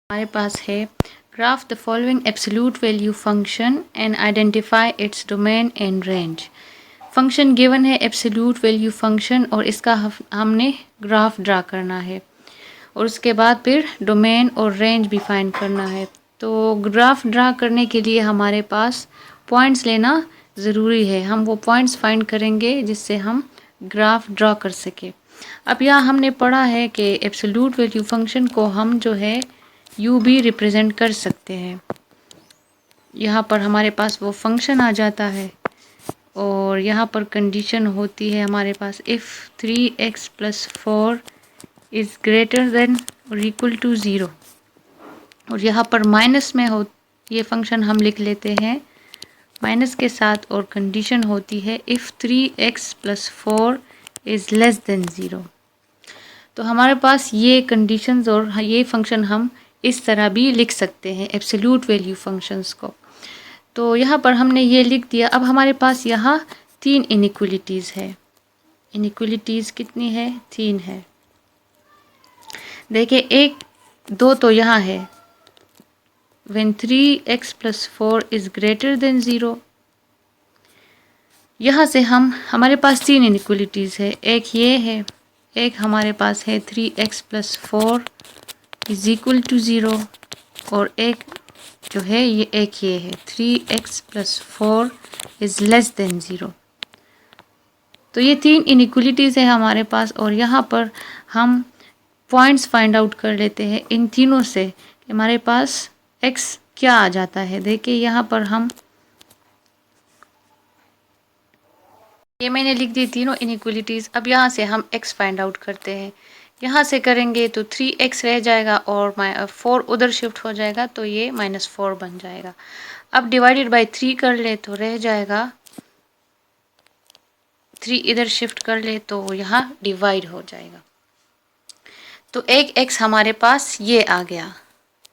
हमारे पास है graph the following absolute value function and identify its domain and range. Function given है absolute value function और इसका हमने ग्राफ ड्रा करना है और उसके बाद फिर डोमेन और रेंज भी फाइंड करना है। तो ग्राफ ड्रा करने के लिए हमारे पास पॉइंट्स लेना ज़रूरी है। हम वो पॉइंट्स फाइंड करेंगे जिससे हम ग्राफ ड्रा कर सके। अब यहाँ हमने पढ़ा है कि एब्सोल्यूट वैल्यू फंक्शन को हम जो है यू भी रिप्रेजेंट कर सकते हैं। यहाँ पर हमारे पास वो फंक्शन आ जाता है और यहाँ पर कंडीशन होती है हमारे पास if 3x + 4 is greater than और इक्वल टू 0 और यहाँ पर माइनस में हो ये फंक्शन हम लिख लेते हैं माइनस के साथ और कंडीशन होती है if 3x + 4 is less than 0। तो हमारे पास ये कंडीशंस और ये फंक्शन हम इस तरह भी लिख सकते हैं एब्सोल्यूट वैल्यू फंक्शंस को। तो यहाँ पर हमने ये लिख दिया। अब हमारे पास यहाँ 3 इनइक्वलिटीज़ है। इनइक्वलिटीज़ कितनी है? 3 है। देखिए 2 तो यहाँ है when 3x + 4 is greater than 0। यहाँ से हमारे पास 3 इनइक्वलिटीज़ है। एक ये है, एक हमारे पास है 3x + 4 इज़ इक्वल टू 0 और एक जो है ये है 3x + 4 इज़ लेस देन 0। तो ये 3 इनइक्वलिटीज़ है हमारे पास और यहाँ पर हम पॉइंट्स फाइंड आउट कर लेते हैं इन तीनों से कि हमारे पास x क्या आ जाता है। देखिए यहाँ पर ये मैंने लिख दी तीनों इनइक्वलिटीज़। अब यहाँ से हम x फाइंड आउट करते हैं। यहाँ से करेंगे तो 3x रह जाएगा और 4 उधर शिफ्ट हो जाएगा तो ये -4 बन जाएगा। अब डिवाइडेड बाय 3 कर ले तो रह जाएगा 3 इधर शिफ्ट कर ले तो यहाँ डिवाइड हो जाएगा। तो एक x हमारे पास ये आ गया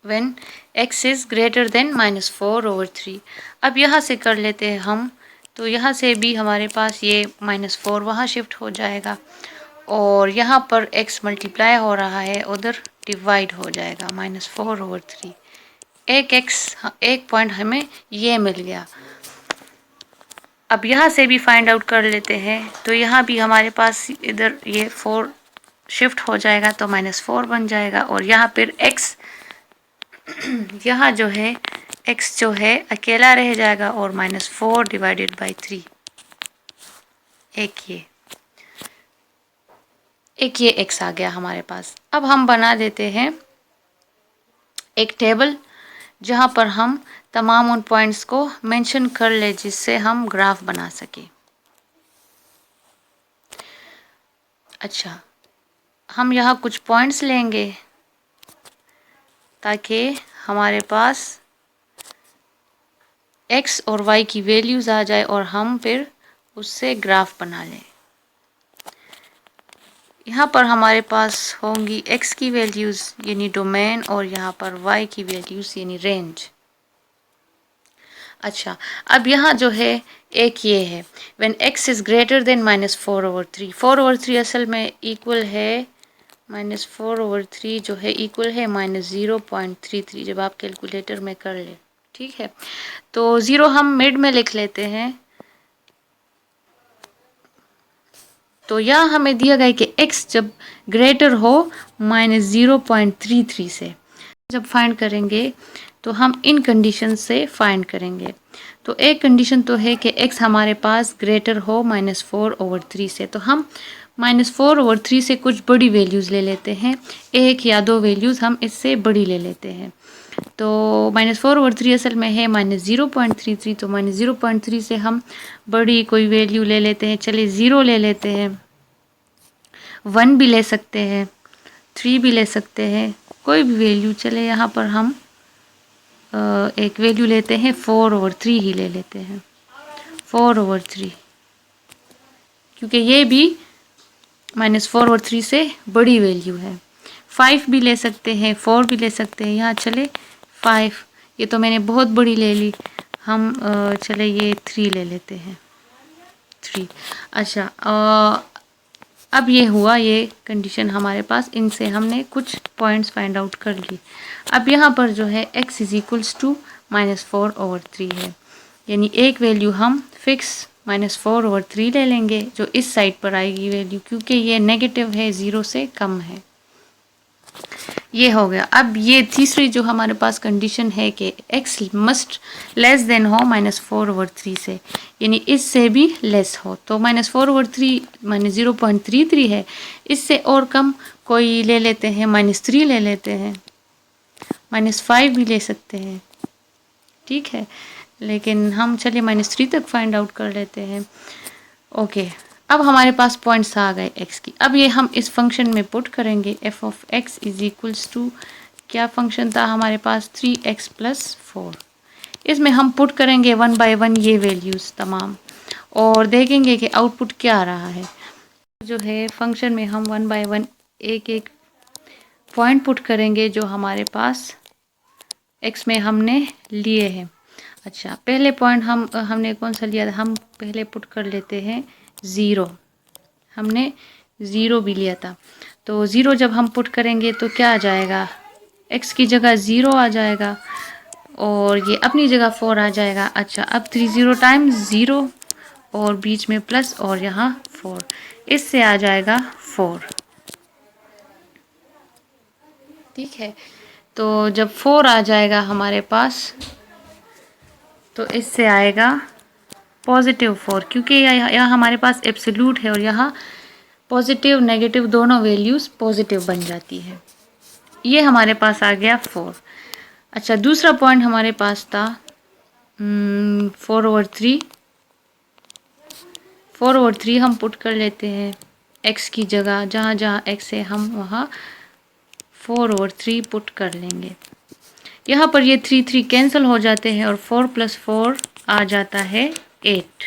when x is greater than -4/3। अब यहाँ से कर लेते हैं हम तो यहाँ से भी हमारे पास ये -4 वहाँ शिफ्ट हो जाएगा और यहाँ पर x मल्टीप्लाई हो रहा है उधर डिवाइड हो जाएगा -4/3। एक पॉइंट हमें ये मिल गया। अब यहाँ से भी फाइंड आउट कर लेते हैं तो यहाँ भी हमारे पास इधर ये 4 शिफ्ट हो जाएगा तो -4 बन जाएगा और यहाँ पर x यहाँ जो है x जो है अकेला रह जाएगा और -4 डिवाइडेड बाय 3। एक ये x आ गया हमारे पास। अब हम बना देते हैं एक टेबल जहाँ पर हम तमाम उन पॉइंट्स को मेंशन कर ले जिससे हम ग्राफ बना सके। अच्छा, हम यहाँ कुछ पॉइंट्स लेंगे ताकि हमारे पास x और y की वैल्यूज़ आ जाए और हम फिर उससे ग्राफ बना लें। यहाँ पर हमारे पास होंगी x की वैल्यूज़ यानी डोमेन और यहाँ पर y की वैल्यूज़ यानी रेंज। अच्छा, अब यहाँ जो है एक ये है when x is greater than -4/3। 4/3 असल में इक्वल है -4/3 जो है इक्वल है -0.33 जब आप कैलकुलेटर में कर ले। ठीक है, तो 0 हम मिड में लिख लेते हैं। तो यहाँ हमें दिया गया है कि x जब ग्रेटर हो -0.33 से जब फाइंड करेंगे तो हम इन कंडीशन से फाइंड करेंगे। तो एक कंडीशन तो है कि x हमारे पास ग्रेटर हो -4/3 से, तो हम -4/3 से कुछ बड़ी वैल्यूज़ ले लेते हैं। 1 या 2 वैल्यूज़ हम इससे बड़ी ले लेते हैं। तो -4/3 असल में है -0.33, तो -0.3 से हम बड़ी कोई वैल्यू ले लेते हैं। चलिए 0 ले लेते हैं, 1 भी ले सकते हैं, 3 भी ले सकते हैं, कोई भी वैल्यू चले। यहाँ पर हम एक वैल्यू लेते हैं 4/3 ही ले लेते हैं, 4/3, क्योंकि ये भी -4/3 से बड़ी वैल्यू है। 5 भी ले सकते हैं, 4 भी ले सकते हैं। यहाँ चले 5, ये तो मैंने बहुत बड़ी ले ली, हम चले ये 3 ले लेते हैं, 3। अच्छा, अब ये हुआ, ये कंडीशन हमारे पास, इनसे हमने कुछ पॉइंट्स फाइंड आउट कर ली। अब यहाँ पर जो है x इज इक्वल्स टू -4/3 है, यानी एक वैल्यू हम फिक्स -4/3 ले लेंगे जो इस साइड पर आएगी वैल्यू, क्योंकि ये नेगेटिव है, 0 से कम है। ये हो गया। अब ये तीसरी जो हमारे पास कंडीशन है कि x मस्ट लेस देन हो -4/3 से, यानी इससे भी लेस हो। तो -4/3 माइनस 0.33 है, इससे और कम कोई ले लेते हैं, -3 ले लेते हैं, -5 भी ले सकते हैं, ठीक है, लेकिन हम चलिए -3 तक फाइंड आउट कर लेते हैं। ओके, अब हमारे पास पॉइंट्स आ गए x की। अब ये हम इस फंक्शन में पुट करेंगे, f of x is equals to, क्या फंक्शन था हमारे पास, 3x + 4। इसमें हम पुट करेंगे 1 बाय 1 ये वैल्यूज़ तमाम, और देखेंगे कि आउटपुट क्या आ रहा है। जो है फंक्शन में हम 1 बाय 1 एक एक पॉइंट पुट करेंगे जो हमारे पास x में हमने लिए हैं। अच्छा, पहले पॉइंट हमने कौन सा लिया था, हम पहले पुट कर लेते हैं 0। हमने 0 भी लिया था, तो 0 जब हम पुट करेंगे तो क्या आ जाएगा, x की जगह 0 आ जाएगा और ये अपनी जगह 4 आ जाएगा। अच्छा, अब 30 टाइम्स 0 और बीच में प्लस और यहाँ 4, इससे आ जाएगा 4, ठीक है। तो जब 4 आ जाएगा हमारे पास, तो इससे आएगा +4, क्योंकि यहाँ हमारे पास एब्सोल्यूट है और यहाँ पॉजिटिव नेगेटिव दोनों वैल्यूज़ पॉजिटिव बन जाती है। ये हमारे पास आ गया 4। अच्छा, दूसरा पॉइंट हमारे पास था 4/3। 4/3 हम पुट कर लेते हैं x की जगह, जहाँ जहाँ x है हम वहाँ 4/3 पुट कर लेंगे। यहाँ पर ये 3 कैंसिल हो जाते हैं और 4 + 4 आ जाता है 8,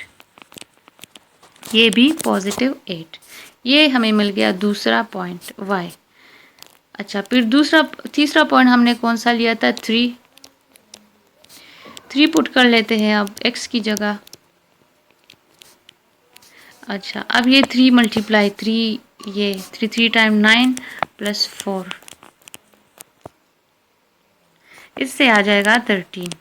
ये भी +8। ये हमें मिल गया दूसरा पॉइंट y। अच्छा, फिर तीसरा पॉइंट हमने कौन सा लिया था, 3 पुट कर लेते हैं अब x की जगह। अच्छा, अब ये 3 × 3, ये 3 टाइम 9 + 4, इससे आ जाएगा 13।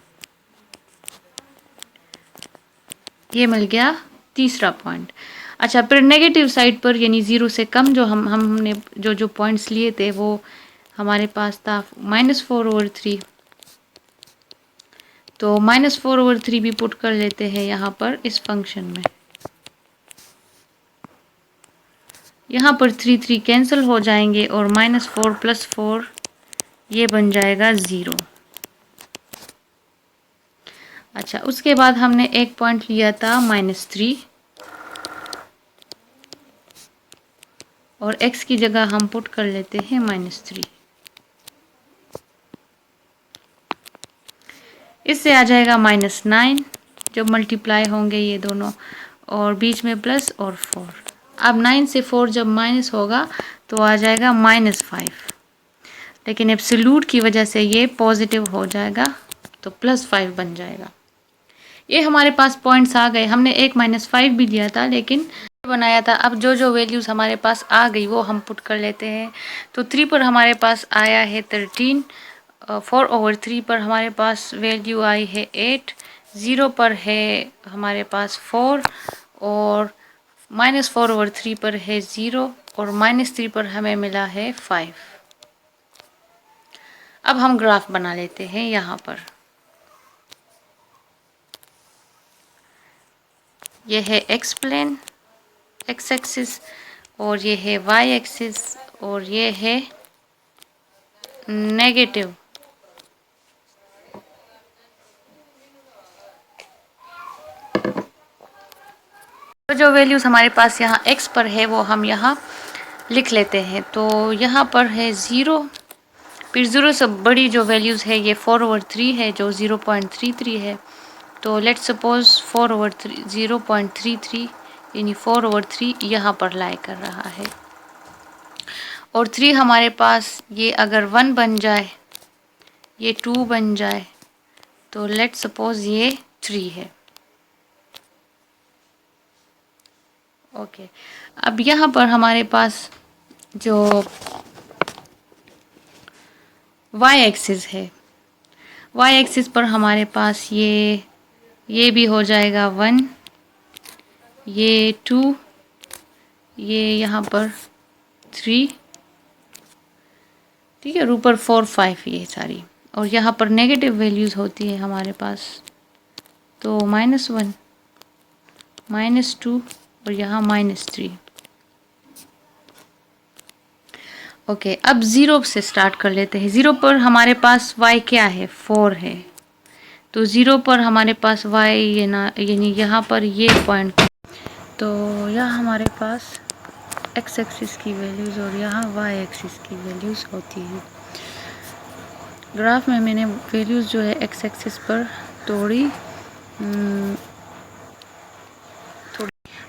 ये मिल गया तीसरा पॉइंट। अच्छा, फिर नेगेटिव साइड पर यानी 0 से कम जो हमने जो पॉइंट्स लिए थे वो हमारे पास था -4/3। तो -4/3 भी पुट कर लेते हैं यहाँ पर इस फंक्शन में। यहाँ पर 3 कैंसिल हो जाएंगे और -4 + 4 ये बन जाएगा 0। अच्छा, उसके बाद हमने एक पॉइंट लिया था -3 और x की जगह हम पुट कर लेते हैं -3, इससे आ जाएगा -9 जब मल्टीप्लाई होंगे ये दोनों, और बीच में प्लस और 4। अब 9 से 4 जब माइनस होगा तो आ जाएगा -5, लेकिन एब्सोल्यूट की वजह से ये पॉजिटिव हो जाएगा तो +5 बन जाएगा। ये हमारे पास पॉइंट्स आ गए। हमने एक -5 भी दिया था लेकिन बनाया था। अब जो वैल्यूज़ हमारे पास आ गई वो हम पुट कर लेते हैं। तो 3 पर हमारे पास आया है 13, 4/3 पर हमारे पास वैल्यू आई है 8, 0 पर है हमारे पास 4 और -4/3 पर है 0 और -3 पर हमें मिला है 5। अब हम ग्राफ बना लेते हैं यहाँ पर। यह है x प्लेन, x एक्सिस, और ये है y एक्सिस, और ये है नेगेटिव। तो जो वैल्यूज़ हमारे पास यहाँ x पर है वो हम यहाँ लिख लेते हैं। तो यहाँ पर है 0, फिर 0 से बड़ी जो वैल्यूज़ है ये 4/3 है जो 0.33 है। तो लेट्स सपोज 4/3 0.33 यानी 4/3 यहाँ पर लाई कर रहा है, और 3 हमारे पास ये अगर 1 बन जाए, ये 2 बन जाए, तो लेट्स सपोज ये 3 है। ओके, अब यहाँ पर हमारे पास जो वाई एक्सिस है, वाई एक्सिस पर हमारे पास ये भी हो जाएगा 1, ये 2, ये यहाँ पर 3, ठीक है, ऊपर 4 5 ये सारी, और यहाँ पर नेगेटिव वैल्यूज़ होती है हमारे पास, तो -1, -2 और यहाँ -3। ओके, अब 0 से स्टार्ट कर लेते हैं। 0 पर हमारे पास y क्या है, 4 है, तो 0 पर हमारे पास y यानी यहाँ पर ये पॉइंट, तो यहाँ हमारे पास x एक्सिस की वैल्यूज़ और यहाँ y एक्सिस की वैल्यूज़ होती है। ग्राफ में मैंने वैल्यूज़ जो है x एक्सिस पर थोड़ी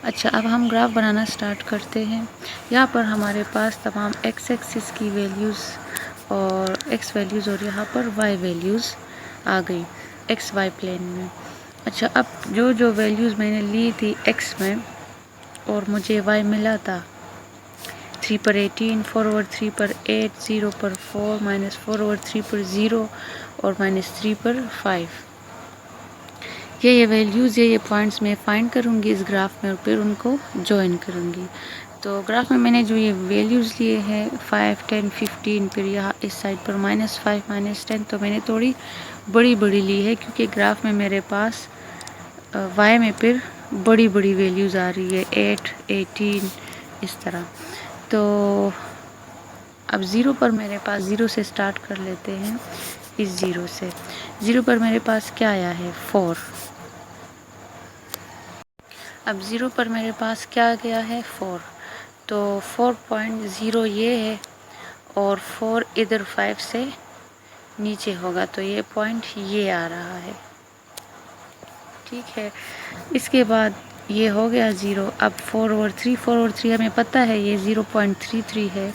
अच्छा, अब हम ग्राफ बनाना स्टार्ट करते हैं। यहाँ पर हमारे पास तमाम x एक्सिस की वैल्यूज़ और x वैल्यूज़ और यहाँ पर y वैल्यूज़ आ गई x y प्लेन में। अच्छा, अब जो वैल्यूज़ मैंने ली थी x में और मुझे y मिला था, 3 पर 18, 4/3 पर 8, 0 पर 4, -4/3 पर 0 और -3 पर 5, ये वैल्यूज़ ये पॉइंट्स मैं फाइंड करूँगी इस ग्राफ में और फिर उनको जॉइन करूँगी। तो ग्राफ में मैंने जो ये वैल्यूज़ लिए हैं 5, 10, 15, फिर यहाँ इस साइड पर -5, -10, तो मैंने थोड़ी बड़ी ली है क्योंकि ग्राफ में मेरे पास y में फिर बड़ी वैल्यूज़ आ रही है, 8, 18 इस तरह। तो अब 0 पर मेरे पास 0 से स्टार्ट कर लेते हैं, इस 0 से। 0 पर मेरे पास क्या आया है, 4। अब 0 पर मेरे पास क्या गया है, 4, तो 4.0 ये है और 4 इधर 5 से नीचे होगा, तो ये पॉइंट ये आ रहा है, ठीक है। इसके बाद ये हो गया 0। अब 4/3 हमें पता है ये 0.33 है,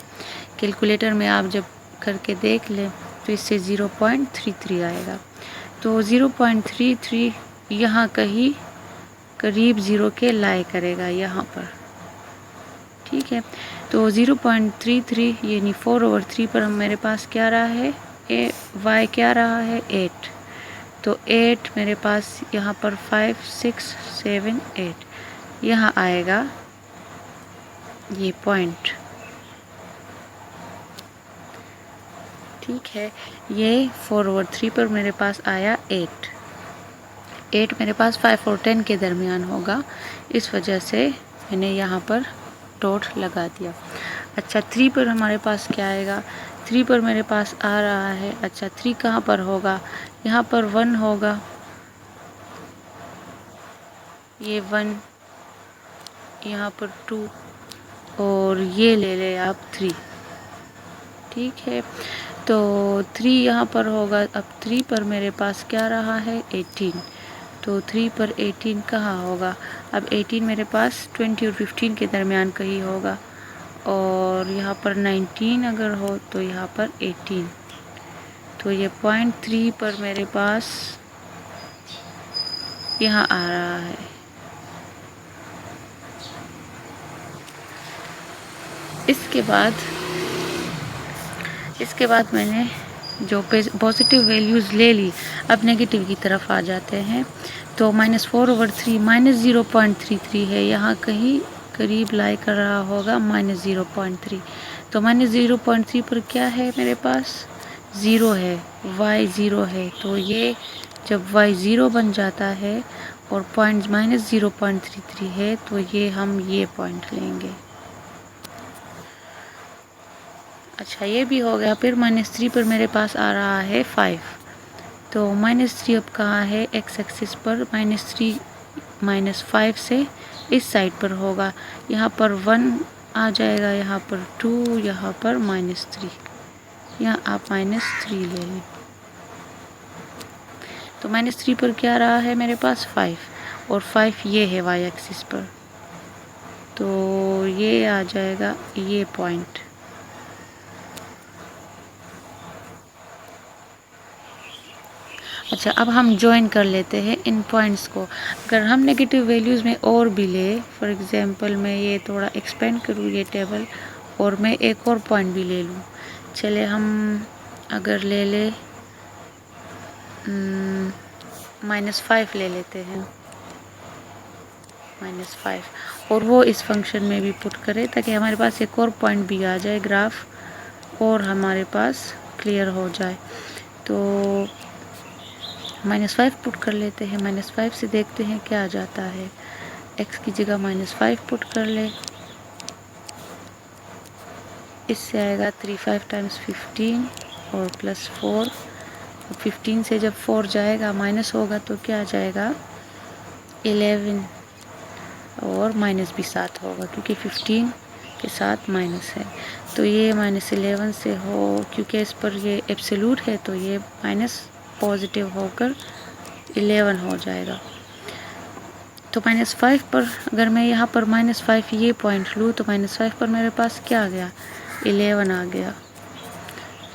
कैलकुलेटर में आप जब करके देख लें तो इससे 0.33 आएगा। तो 0.33 यहाँ कहीं करीब 0 के लाए करेगा यहाँ पर, ठीक है। तो 0.33 यानी 4/3 पर हम मेरे पास क्या रहा है, y क्या रहा है, 8, तो 8 मेरे पास यहाँ पर 5, 6, 7, 8 यहाँ आएगा ये पॉइंट, ठीक है। ये 4/3 पर मेरे पास आया 8 मेरे पास 5 और 10 के दरमियान होगा, इस वजह से मैंने यहाँ पर डॉट लगा दिया। अच्छा, 3 पर हमारे पास क्या आएगा, 3 पर मेरे पास आ रहा है, अच्छा 3 कहाँ पर होगा, यहाँ पर 1 होगा, ये 1, यहाँ पर 2 और ये ले ले आप 3, ठीक है। तो 3 यहाँ पर होगा। अब 3 पर मेरे पास क्या रहा है, 18, तो 3 पर 18 कहाँ होगा, अब 18 मेरे पास 20 और 15 के दरमियान कहीं होगा, और यहाँ पर 19 अगर हो तो यहाँ पर 18, तो ये 0.3 पर मेरे पास यहाँ आ रहा है। इसके बाद मैंने जो पॉजिटिव वैल्यूज़ ले ली, अब नेगेटिव की तरफ आ जाते हैं। तो -4/3 -0.33 है, यहाँ कहीं करीब लाई कर रहा होगा -0.3, तो -0.3 पर क्या है मेरे पास, 0 है, y 0 है, तो ये जब y 0 बन जाता है और पॉइंट -0.33 है, तो ये हम ये पॉइंट लेंगे। अच्छा, ये भी हो गया। फिर -3 पर मेरे पास आ रहा है 5, तो -3 अब कहाँ है, x एक्सिस पर, -3 -5 से इस साइड पर होगा, यहाँ पर 1 आ जाएगा, यहाँ पर 2, यहाँ पर -3, यहाँ आप -3 ले लें। तो -3 पर क्या रहा है मेरे पास, 5, और 5 ये है y एक्सिस पर, तो ये आ जाएगा ये पॉइंट। अच्छा, अब हम ज्वाइन कर लेते हैं इन पॉइंट्स को। अगर हम नेगेटिव वैल्यूज़ में और भी ले, फॉर एग्जांपल मैं ये थोड़ा एक्सपेंड करूँ ये टेबल और मैं एक और पॉइंट भी ले लूँ। चले हम अगर ले ले -5 ले लेते हैं, -5, और वो इस फंक्शन में भी पुट करें ताकि हमारे पास एक और पॉइंट भी आ जाए ग्राफ और हमारे पास क्लियर हो जाए। तो -5 पुट कर लेते हैं, -5 से देखते हैं क्या आ जाता है। x की जगह -5 पुट कर ले, इससे आएगा 35 टाइम्स 15 और +4। 15 से जब 4 जाएगा माइनस होगा तो क्या आ जाएगा 11, और माइनस भी साथ होगा क्योंकि 15 के साथ माइनस है। तो ये -11 से हो, क्योंकि इस पर ये एब्सोल्यूट है तो ये माइनस पॉजिटिव होकर 11 हो जाएगा। तो -5 पर अगर मैं यहाँ पर -5 ये पॉइंट लूँ तो -5 पर मेरे पास क्या आ गया 11 आ गया।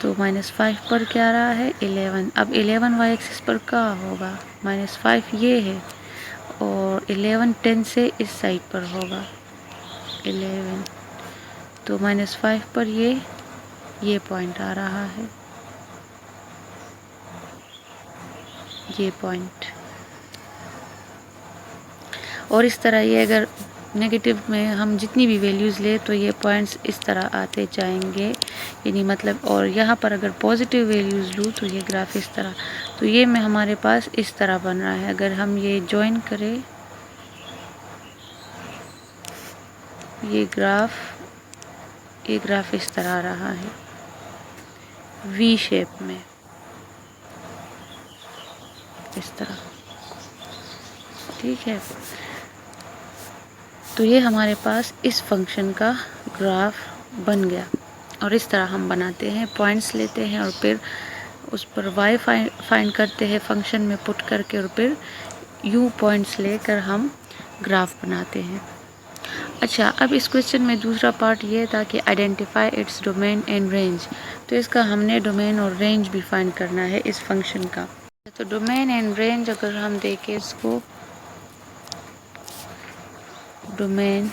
तो -5 पर क्या रहा है 11। अब 11 y एक्सिस पर क्या होगा, -5 ये है और 11 10 से इस साइड पर होगा 11। तो -5 पर ये पॉइंट आ रहा है, ये पॉइंट। और इस तरह ये अगर नेगेटिव में हम जितनी भी वैल्यूज़ ले तो ये पॉइंट्स इस तरह आते जाएंगे, यानी मतलब। और यहाँ पर अगर पॉजिटिव वैल्यूज़ लूँ तो ये ग्राफ इस तरह, तो ये में हमारे पास इस तरह बन रहा है। अगर हम ये ज्वाइन करें ये ग्राफ इस तरह आ रहा है वी शेप में, इस तरह, ठीक है। तो ये हमारे पास इस फंक्शन का ग्राफ बन गया। और इस तरह हम बनाते हैं, पॉइंट्स लेते हैं और फिर उस पर y फाइंड करते हैं फंक्शन में पुट करके, और फिर u पॉइंट्स लेकर हम ग्राफ बनाते हैं। अच्छा, अब इस क्वेश्चन में दूसरा पार्ट ये था कि identify its domain and range. तो इसका हमने डोमेन और रेंज भी फाइंड करना है इस फंक्शन का। तो डोमेन एंड रेंज अगर हम देखें इसको, डोमेन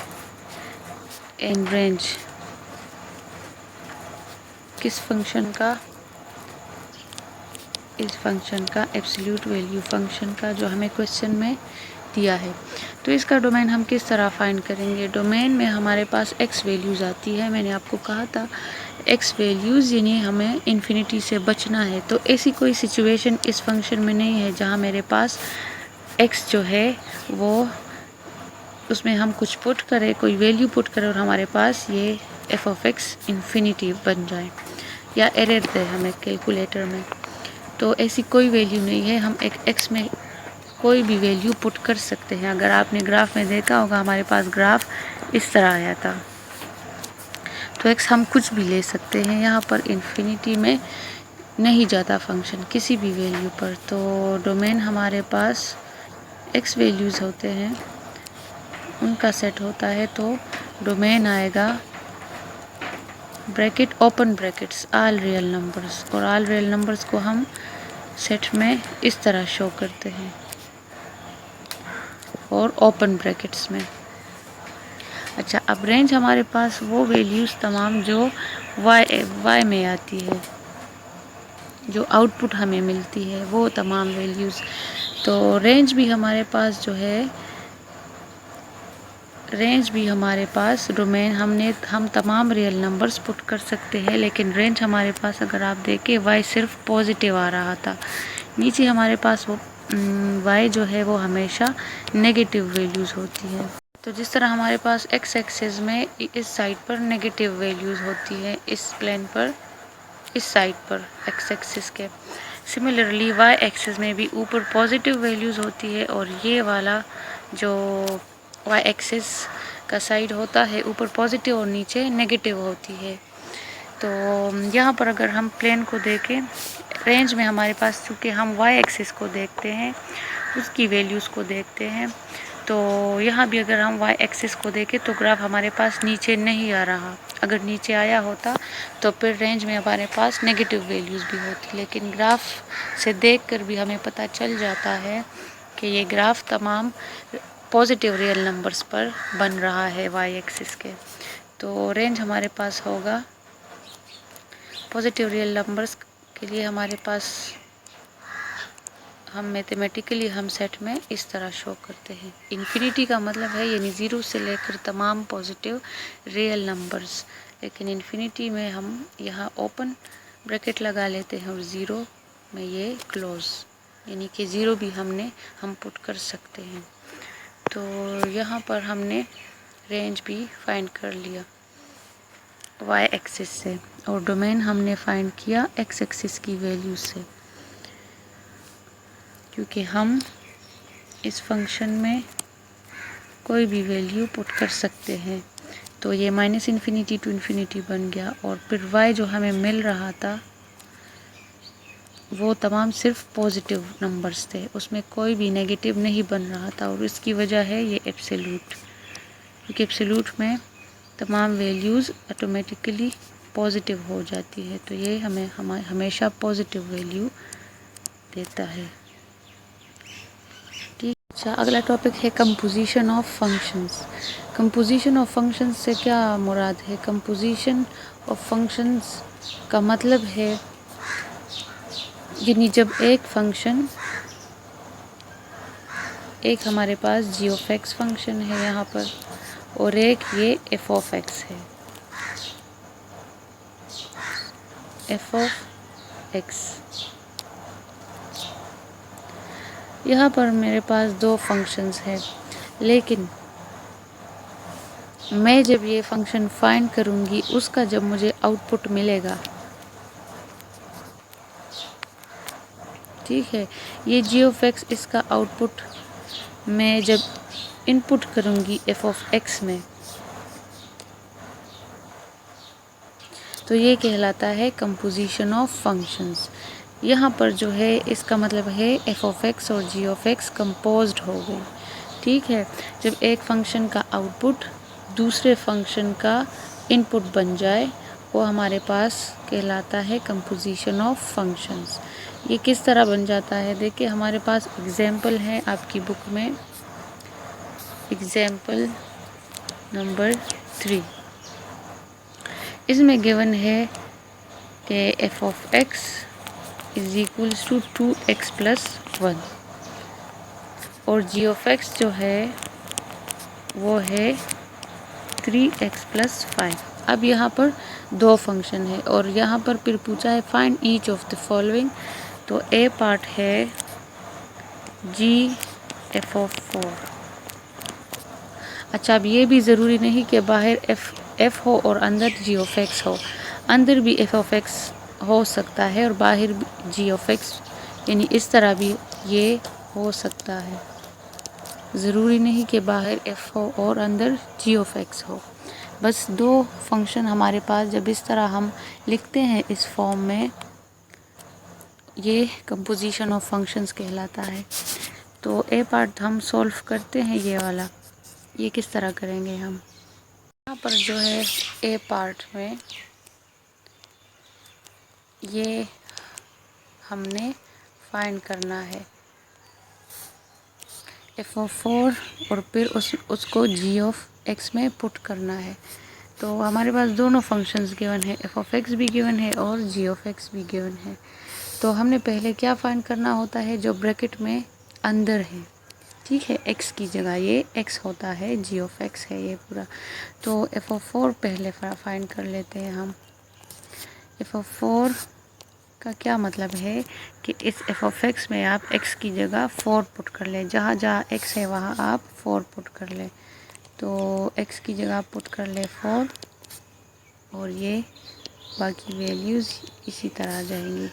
एंड रेंज किस फंक्शन का, इस फंक्शन का एब्सोल्यूट वैल्यू फंक्शन का जो हमें क्वेश्चन में दिया है। तो इसका डोमेन हम किस तरह फाइंड करेंगे। डोमेन में हमारे पास x वैल्यूज़ आती है, मैंने आपको कहा था x वैल्यूज़ यानी हमें इन्फिनिटी से बचना है। तो ऐसी कोई सिचुएशन इस फंक्शन में नहीं है जहाँ मेरे पास x जो है वो उसमें हम कुछ पुट करें, कोई वैल्यू पुट करें और हमारे पास ये f(x) इन्फिनिटी बन जाए या एरर दे हमें कैलकुलेटर में। तो ऐसी कोई वैल्यू नहीं है, हम एक x में कोई भी वैल्यू पुट कर सकते हैं। अगर आपने ग्राफ में देखा होगा हमारे पास ग्राफ इस तरह आया था। तो x हम कुछ भी ले सकते हैं, यहाँ पर इन्फिनिटी में नहीं जाता फंक्शन किसी भी वैल्यू पर। तो डोमेन हमारे पास x वैल्यूज़ होते हैं, उनका सेट होता है। तो डोमेन आएगा bracket open brackets all real numbers, और ऑल रियल नंबर्स को हम सेट में इस तरह शो करते हैं और ओपन ब्रैकेट्स में। अच्छा, अब रेंज हमारे पास वो वैल्यूज़ तमाम जो y में आती है, जो आउटपुट हमें मिलती है वो तमाम वैल्यूज़। तो रेंज भी हमारे पास जो है, रेंज भी हमारे पास डोमेन हम तमाम रियल नंबर्स पुट कर सकते हैं, लेकिन रेंज हमारे पास अगर आप देखें y सिर्फ पॉजिटिव आ रहा था। नीचे हमारे पास वो y जो है वो हमेशा नेगेटिव वैल्यूज़ होती है। तो जिस तरह हमारे पास x एक्सिस में इस साइड पर नेगेटिव वैल्यूज़ होती है, इस प्लेन पर इस साइड पर x एक्सिस के, सिमिलरली y एक्सिस में भी ऊपर पॉजिटिव वैल्यूज़ होती है और ये वाला जो y एक्सिस का साइड होता है ऊपर पॉजिटिव और नीचे नेगेटिव होती है। तो यहाँ पर अगर हम प्लेन को देखें, रेंज में हमारे पास चूँकि हम y एक्सिस को देखते हैं, उसकी वैल्यूज़ को देखते हैं, तो यहाँ भी अगर हम वाई एक्सिस को देखें तो ग्राफ हमारे पास नीचे नहीं आ रहा। अगर नीचे आया होता तो फिर रेंज में हमारे पास नेगेटिव वैल्यूज़ भी होती, लेकिन ग्राफ से देखकर भी हमें पता चल जाता है कि ये ग्राफ तमाम पॉजिटिव रियल नंबर्स पर बन रहा है वाई एक्सिस के। तो रेंज हमारे पास होगा पॉजिटिव रियल नंबर्स के लिए हमारे पास हम मैथमेटिकली हम सेट में इस तरह शो करते हैं। इन्फिनिटी का मतलब है यानी ज़ीरो से लेकर तमाम पॉजिटिव रियल नंबर्स, लेकिन इन्फिनिटी में हम यहाँ ओपन ब्रैकेट लगा लेते हैं और ज़ीरो में ये क्लोज, यानी कि ज़ीरो भी हम पुट कर सकते हैं। तो यहाँ पर हमने रेंज भी फाइंड कर लिया वाई एक्सिस से, और डोमेन हमने फाइंड किया एक्स एक्सिस की वैल्यू से, क्योंकि हम इस फंक्शन में कोई भी वैल्यू पुट कर सकते हैं। तो ये माइनस इन्फिनिटी टू इन्फिनिटी बन गया, और फिर y जो हमें मिल रहा था वो तमाम सिर्फ पॉजिटिव नंबर्स थे, उसमें कोई भी नेगेटिव नहीं बन रहा था, और इसकी वजह है ये एब्सोल्यूट, क्योंकि एब्सोल्यूट में तमाम वैल्यूज़ ऑटोमेटिकली पॉजिटिव हो जाती है, तो ये हमें हमेशा पॉजिटिव वैल्यू देता है। ठीक। अच्छा, अगला टॉपिक है composition of functions. Composition of functions से क्या मुराद है? कंपोजिशन ऑफ फंक्शंस का मतलब है यानी जब एक फंक्शन, एक हमारे पास जी ऑफ एक्स फंक्शन है यहाँ पर, और एक ये एफ ऑफ एक्स है, एफ ऑफ एक्स। यहाँ पर मेरे पास दो फंक्शंस हैं, लेकिन मैं जब ये फंक्शन फाइंड करूँगी उसका जब मुझे आउटपुट मिलेगा, ठीक है, ये जी ऑफ एक्स इसका आउटपुट मैं जब इनपुट करूँगी एफ ऑफ एक्स में, तो ये कहलाता है कंपोजिशन ऑफ फंक्शंस। यहाँ पर जो है इसका मतलब है एफ ऑफ एक्स और जी ऑफ एक्स कंपोज्ड हो गई। ठीक है, जब एक फंक्शन का आउटपुट दूसरे फंक्शन का इनपुट बन जाए वो हमारे पास कहलाता है कंपोजिशन ऑफ फंक्शंस। ये किस तरह बन जाता है? देखिए, हमारे पास एग्जाम्पल है आपकी बुक में, एग्जाम्पल नंबर 3। इसमें गिवन है कि f of x is equals to 2x plus 1, और जी ऑफ एक्स जो है वो है 3x प्लस 5। अब यहाँ पर दो फंक्शन है और यहाँ पर फिर पूछा है find each of the following. तो ए पार्ट है जी एफ ऑफ 4। अच्छा, अब ये भी ज़रूरी नहीं कि बाहर एफ हो और अंदर जी ऑफ एक्स हो, अंदर भी एफ ऑफ एक्स हो सकता है और बाहर भी जी ऑफ एक्स, यानी इस तरह भी ये हो सकता है। ज़रूरी नहीं कि बाहर एफ हो और अंदर जी ऑफ एक्स हो। बस दो फंक्शन हमारे पास जब इस तरह हम लिखते हैं इस फॉर्म में, ये कंपोजिशन ऑफ फंक्शंस कहलाता है। तो ए पार्ट हम सॉल्व करते हैं, ये वाला, ये किस तरह करेंगे हम? यहाँ पर जो है ए पार्ट में ये हमने फाइंड करना है एफ ऑफ 4 और फिर उसको जी ऑफ एक्स में पुट करना है। तो हमारे पास दोनों फंक्शंस गिवन है, एफ ऑफ एक्स भी गिवन है और जी ऑफ एक्स भी गिवन है। तो हमने पहले क्या फाइंड करना होता है? जो ब्रैकेट में अंदर है, ठीक है, एक्स की जगह ये एक्स होता है, जी ऑफ एक्स है ये पूरा। तो एफ ऑफ 4 पहले फाइंड कर लेते हैं हम। एफ ऑफ 4 का क्या मतलब है कि इस एफ ऑफ एक्स में आप एक्स की जगह 4 पुट कर लें, जहाँ जहाँ एक्स है वहाँ आप 4 पुट कर लें। तो एक्स की जगह पुट कर ले 4, और ये बाकी वैल्यूज़ इसी तरह आ जाएंगी।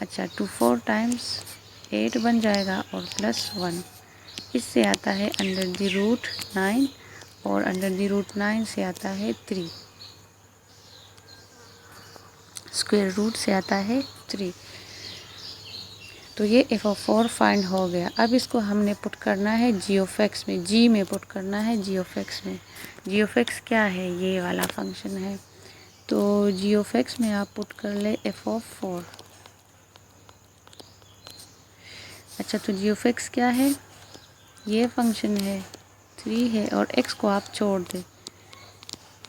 अच्छा, 2 4 टाइम्स 8 बन जाएगा और प्लस 1, इससे आता है अंडर द रूट 9, और अंडर द रूट 9 से आता है 3, स्क्वायर रूट से आता है 3। तो ये एफ ऑफ 4 फाइंड हो गया। अब इसको हमने पुट करना है जी ऑफ एक्स में, जी में पुट करना है जी ऑफ एक्स में। जी ऑफ एक्स क्या है, ये वाला फंक्शन है। तो जी ऑफ एक्स में आप पुट कर ले एफ ऑफ 4। अच्छा, तो जी ऑफ एक्स क्या है, ये फंक्शन है 3 है, और एक्स को आप छोड़ दें,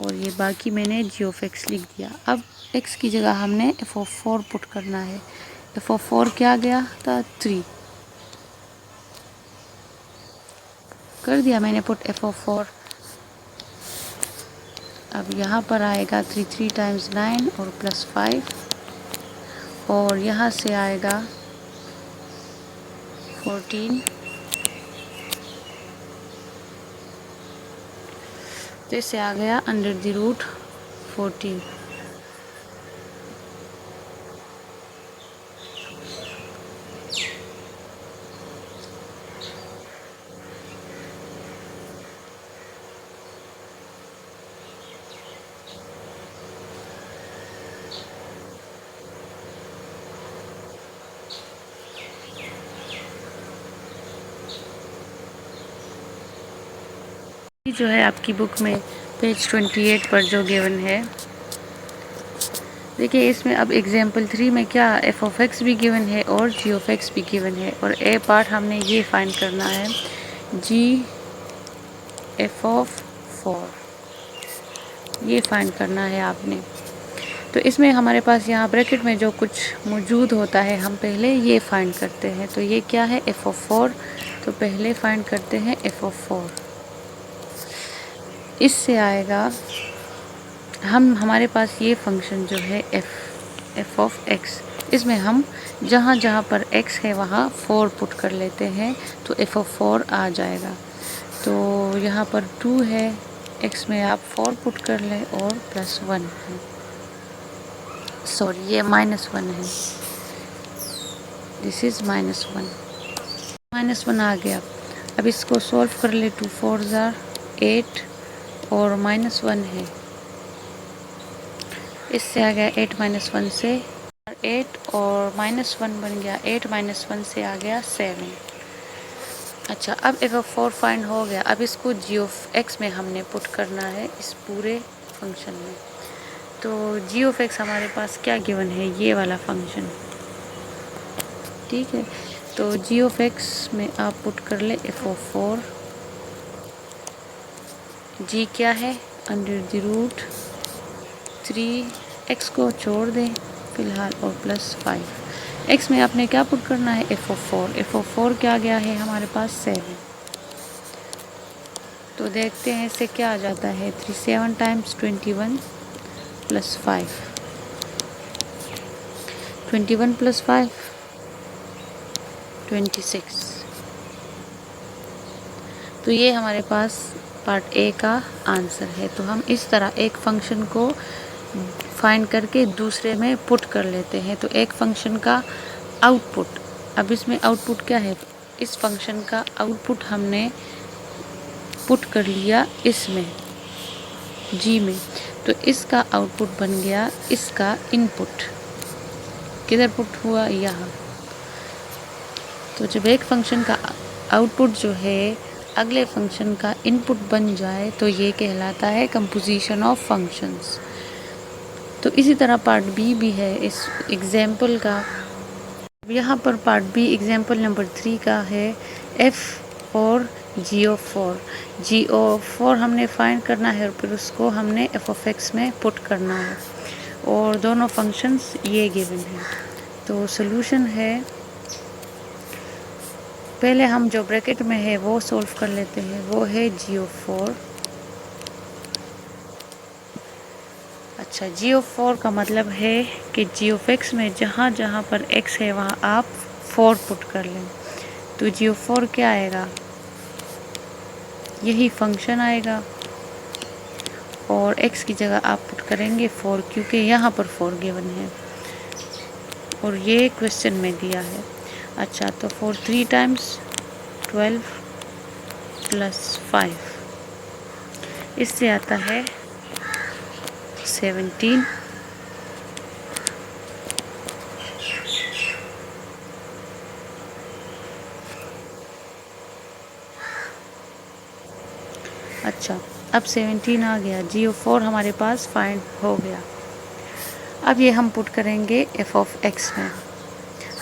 और ये बाकी मैंने जी ऑफ एक्स लिख दिया। अब एक्स की जगह हमने एफ ऑफ 4 पुट करना है। एफ ऑफ 4 क्या गया था, 3 कर दिया मैंने पुट एफ ऑफ 4। अब यहाँ पर आएगा 3 3 टाइम्स 9 और प्लस 5, और यहाँ से आएगा 14। तो इससे आ गया अंडर द रूट 14। जो है आपकी बुक में पेज 28 पर जो गिवन है, देखिए इसमें अब एग्जाम्पल 3 में क्या एफ ऑफ एक्स भी गिवन है और जी ऑफ एक्स भी गिवन है, और ए पार्ट हमने ये फाइंड करना है जी एफ ऑफ 4, ये फाइंड करना है आपने। तो इसमें हमारे पास यहाँ ब्रैकेट में जो कुछ मौजूद होता है हम पहले ये फाइंड करते हैं। तो ये क्या है, एफ ऑफ 4, तो पहले फाइंड करते हैं एफ ऑफ 4। इससे आएगा हमारे पास ये फंक्शन जो है एफ ऑफ एक्स, इसमें हम जहाँ जहाँ पर x है वहाँ 4 पुट कर लेते हैं, तो एफ ऑफ 4 आ जाएगा। तो यहाँ पर 2 है, x में आप 4 पुट कर लें और प्लस 1 है, सॉरी ये -1 है, दिस इज़ -1, -1 आ गया। अब इसको सॉल्व कर ले, 2 4 ज़ार 8 और -1 है, इससे आ गया 8 -1 से 8 और -1 बन गया 8 -1 से आ गया 7। अच्छा, अब एफ ऑफ 4 फाइंड हो गया। अब इसको जी ऑफ एक्स में हमने पुट करना है इस पूरे फंक्शन में। तो जी ऑफ एक्स हमारे पास क्या गिवन है, ये वाला फंक्शन, ठीक है। तो जी ऑफ एक्स में आप पुट कर ले एफ ऑफ 4, जी क्या है अंडर द रूट 3, एक्स को छोड़ दें फिलहाल, और प्लस 5। एक्स में आपने क्या पुट करना है, एफ ऑफ 4। एफ ऑफ 4 क्या गया है हमारे पास 7। तो देखते हैं इससे क्या आ जाता है, 3 7 टाइम्स 21 प्लस 5, 21 प्लस 5 26। तो ये हमारे पास पार्ट ए का आंसर है। तो हम इस तरह एक फंक्शन को फाइंड करके दूसरे में पुट कर लेते हैं। तो एक फंक्शन का आउटपुट, अब इसमें आउटपुट क्या है, इस फंक्शन का आउटपुट हमने पुट कर लिया इसमें जी में, तो इसका आउटपुट बन गया इसका इनपुट, किधर पुट हुआ, यहाँ। तो जब एक फंक्शन का आउटपुट जो है अगले फंक्शन का इनपुट बन जाए तो ये कहलाता है कंपोजिशन ऑफ फंक्शंस। तो इसी तरह पार्ट बी भी है इस एग्जाम्पल का। यहाँ पर पार्ट बी एग्जाम्पल नंबर 3 का है एफ और जी ऑफ 4। जी ऑफ 4 हमने फाइंड करना है और फिर उसको हमने एफ ऑफ एक्स में पुट करना है, और दोनों फंक्शंस ये गिवन है। तो सॉल्यूशन है, पहले हम जो ब्रैकेट में है वो सॉल्व कर लेते हैं, वो है जी ऑफ 4। अच्छा, जी ऑफ 4 का मतलब है कि जी ऑफ एक्स में जहाँ जहाँ पर x है वहाँ आप 4 पुट कर लें। तो जी ऑफ 4 क्या आएगा, यही फंक्शन आएगा, और x की जगह आप पुट करेंगे 4, क्योंकि यहाँ पर 4 गिवन है और ये क्वेश्चन में दिया है। अच्छा, तो 4 3 टाइम्स 12 प्लस 5, इससे आता है 17। अच्छा, अब 17 आ गया, g(4) हमारे पास फाइंड हो गया। अब ये हम पुट करेंगे f(x) में।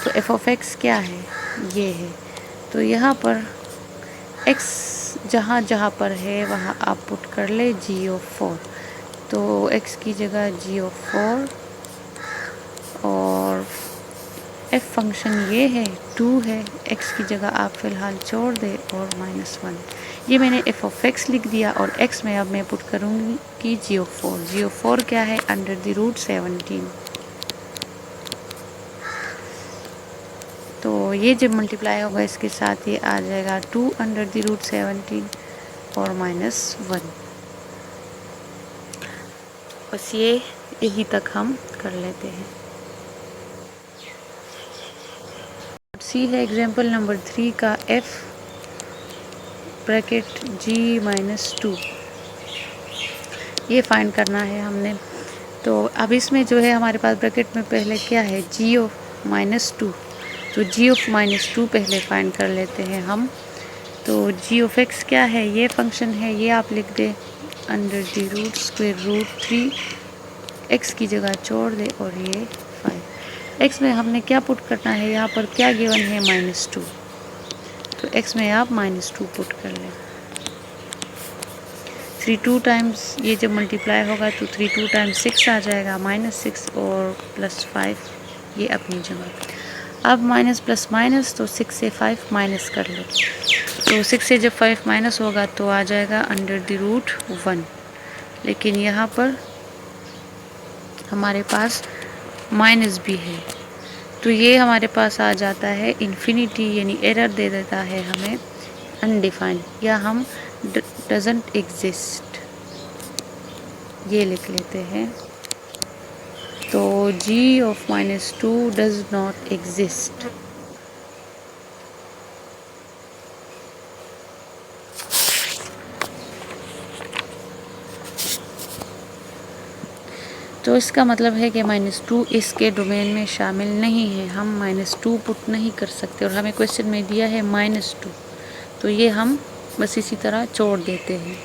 तो f(x) क्या है, ये है। तो यहाँ पर x जहाँ जहाँ पर है वहाँ आप पुट कर ले g(4). तो x की जगह g(4) और f फंक्शन ये है 2 है, x की जगह आप फ़िलहाल छोड़ दे और -1। ये मैंने f(x) लिख दिया और x में अब मैं पुट करूँगी कि g(4). g(4) क्या है, √17। तो ये जब मल्टीप्लाई होगा इसके साथ ये आ जाएगा 2 √17 और -1। बस यही तक हम कर लेते हैं। सी है एग्जाम्पल नंबर 3 का f ब्रैकेट g-2 ये फाइंड करना है हमने। तो अब इसमें जो है हमारे पास ब्रैकेट में पहले क्या है, g(-2). तो g(-2) पहले फाइंड कर लेते हैं हम। तो g(x) क्या है, ये फंक्शन है, ये आप लिख दे √√3, x की जगह छोड़ दे और ये 5। x में हमने क्या पुट करना है, यहाँ पर क्या गिवन है, -2। तो x में आप -2 पुट कर लें। 3 2 टाइम्स ये जब मल्टीप्लाई होगा तो 3 2 टाइम्स 6 आ जाएगा, -6 और +5 ये अपनी जगह। अब माइनस प्लस माइनस, तो 6 से 5 माइनस कर लो। तो 6 से जब 5 माइनस होगा तो आ जाएगा √1। लेकिन यहाँ पर हमारे पास माइनस भी है, तो ये हमारे पास आ जाता है इन्फिनिटी, यानी एरर दे देता है हमें अनडिफाइंड, या हम डजंट एग्जिस्ट ये लिख लेते हैं। तो g(-2) डज नॉट एग्जिस्ट। तो इसका मतलब है कि -2 इसके डोमेन में शामिल नहीं है, हम -2 पुट नहीं कर सकते। और हमें क्वेश्चन में दिया है -2, तो ये हम बस इसी तरह छोड़ देते हैं।